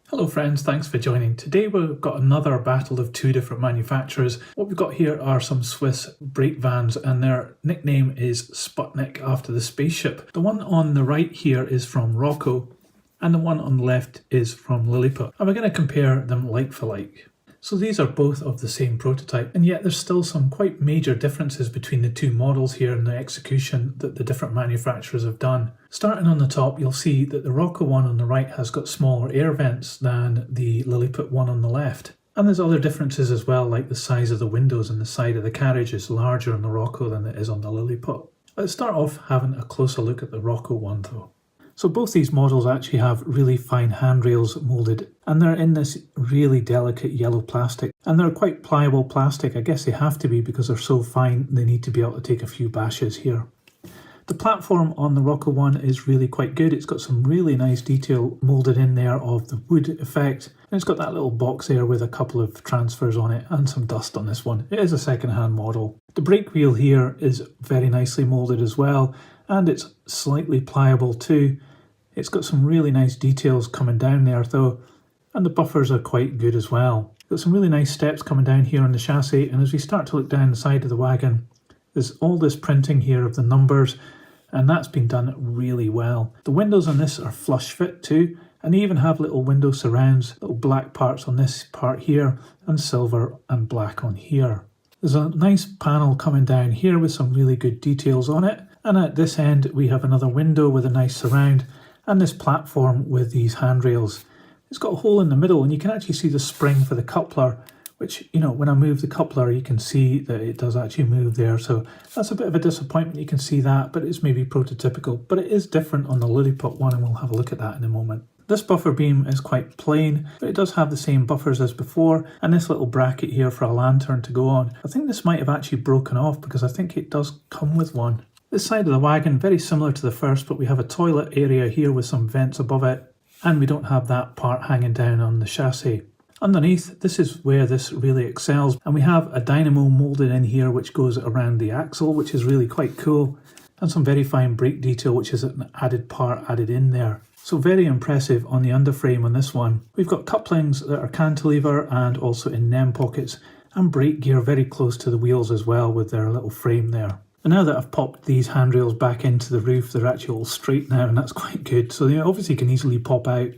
Hello friends, thanks for joining. Today we've got another battle of two different manufacturers. What we've got here are some Swiss brake vans and their nickname is Sputnik after the spaceship. The one on the right here is from Roco and the one on the left is from Liliput. And we're going to compare them like for like. So these are both of the same prototype, and yet there's still some quite major differences between the two models here in the execution that the different manufacturers have done. Starting on the top, you'll see that the Roco one on the right has got smaller air vents than the Liliput one on the left. And there's other differences as well, like the size of the windows and the side of the carriage is larger on the Roco than it is on the Liliput. Let's start off having a closer look at the Roco one though. So both these models actually have really fine handrails moulded, and they're in this really delicate yellow plastic, and they're quite pliable plastic. I guess they have to be because they're so fine they need to be able to take a few bashes here. The platform on the Roco one is really quite good. It's got some really nice detail moulded in there of the wood effect, and it's got that little box there with a couple of transfers on it and some dust on this one. It is a second-hand model. The brake wheel here is very nicely moulded as well, and it's slightly pliable too. It's got some really nice details coming down there though, and the buffers are quite good as well. Got some really nice steps coming down here on the chassis, and as we start to look down the side of the wagon, there's all this printing here of the numbers, and that's been done really well. The windows on this are flush fit too, and they even have little window surrounds, little black parts on this part here, and silver and black on here. There's a nice panel coming down here with some really good details on it, and at this end we have another window with a nice surround, and this platform with these handrails. It's got a hole in the middle, and you can actually see the spring for the coupler, which, you know, when I move the coupler you can see that it does actually move there, so that's a bit of a disappointment. You can see that, but it's maybe prototypical, but it is different on the Liliput one, and we'll have a look at that in a moment. This buffer beam is quite plain, but it does have the same buffers as before, and this little bracket here for a lantern to go on. I think this might have actually broken off because I think it does come with one. This side of the wagon, very similar to the first, but we have a toilet area here with some vents above it, and we don't have that part hanging down on the chassis. Underneath, this is where this really excels, and we have a dynamo moulded in here which goes around the axle, which is really quite cool, and some very fine brake detail, which is an added part added in there. So very impressive on the underframe on this one. We've got couplings that are cantilever and also in NEM pockets, and brake gear very close to the wheels as well with their little frame there. And now that I've popped these handrails back into the roof, they're actually all straight now, and that's quite good. So they obviously can easily pop out.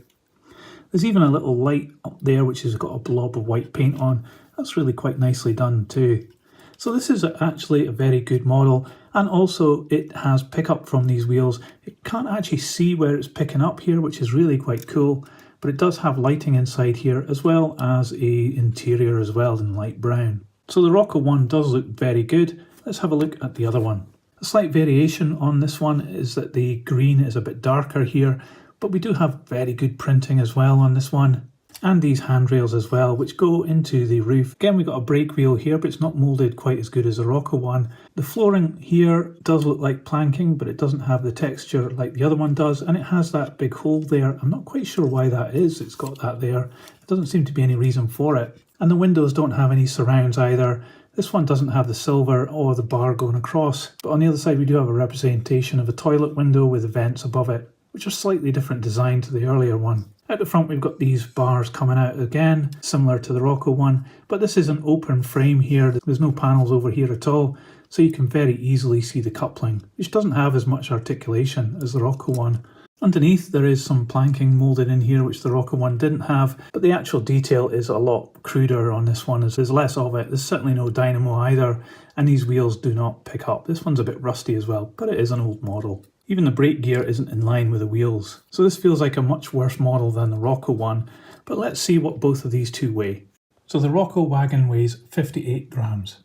There's even a little light up there which has got a blob of white paint on. That's really quite nicely done too. So this is actually a very good model, and also it has pickup from these wheels. It can't actually see where it's picking up here, which is really quite cool, but it does have lighting inside here as well as a interior as well in light brown. So the Roco one does look very good. Let's have a look at the other one. A slight variation on this one is that the green is a bit darker here, but we do have very good printing as well on this one, and these handrails as well, which go into the roof. Again, we've got a brake wheel here, but it's not moulded quite as good as the Roco one. The flooring here does look like planking, but it doesn't have the texture like the other one does, and it has that big hole there. I'm not quite sure why that is. It's got that there. There doesn't seem to be any reason for it. And the windows don't have any surrounds either. This one doesn't have the silver or the bar going across, but on the other side we do have a representation of a toilet window with the vents above it, which are slightly different design to the earlier one. At the front we've got these bars coming out again, similar to the Roco one, but this is an open frame here. There's no panels over here at all, so you can very easily see the coupling, which doesn't have as much articulation as the Roco one. Underneath there is some planking moulded in here which the Roco one didn't have, but the actual detail is a lot cruder on this one as there's less of it. There's certainly no dynamo either, and these wheels do not pick up. This one's a bit rusty as well, but it is an old model. Even the brake gear isn't in line with the wheels, so this feels like a much worse model than the Roco one, but let's see what both of these two weigh. So the Roco wagon weighs 58 grams,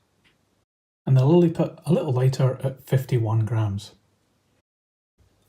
and the Liliput a little lighter at 51 grams.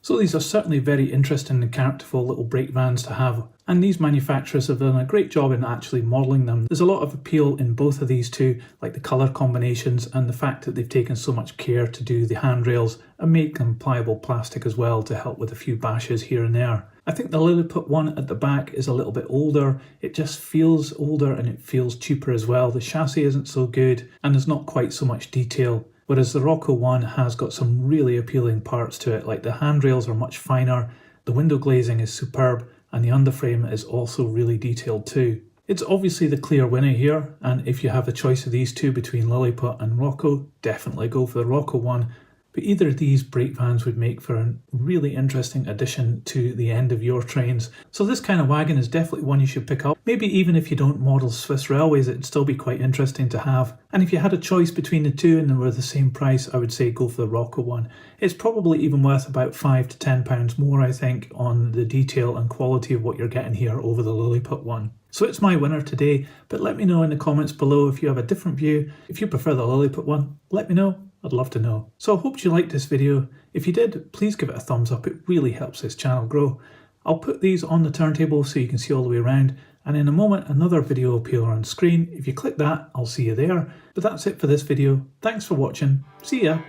So these are certainly very interesting and characterful little brake vans to have, and these manufacturers have done a great job in actually modelling them. There's a lot of appeal in both of these two, like the colour combinations and the fact that they've taken so much care to do the handrails and make them pliable plastic as well to help with a few bashes here and there. I think the Liliput one at the back is a little bit older. It just feels older and it feels cheaper as well. The chassis isn't so good and there's not quite so much detail. Whereas the Roco one has got some really appealing parts to it, like the handrails are much finer, the window glazing is superb, and the underframe is also really detailed too. It's obviously the clear winner here, and if you have the choice of these two between Liliput and Roco, definitely go for the Roco one. But either of these brake vans would make for a really interesting addition to the end of your trains. So this kind of wagon is definitely one you should pick up. Maybe even if you don't model Swiss Railways, it'd still be quite interesting to have. And if you had a choice between the two and they were the same price, I would say go for the Roco one. It's probably even worth about £5 to £10 more, I think, on the detail and quality of what you're getting here over the Liliput one. So it's my winner today, but let me know in the comments below if you have a different view. If you prefer the Liliput one, let me know. I'd love to know. So I hope you liked this video. If you did, please give it a thumbs up. It really helps this channel grow. I'll put these on the turntable so you can see all the way around. And in a moment, another video will appear on screen. If you click that, I'll see you there. But that's it for this video. Thanks for watching. See ya.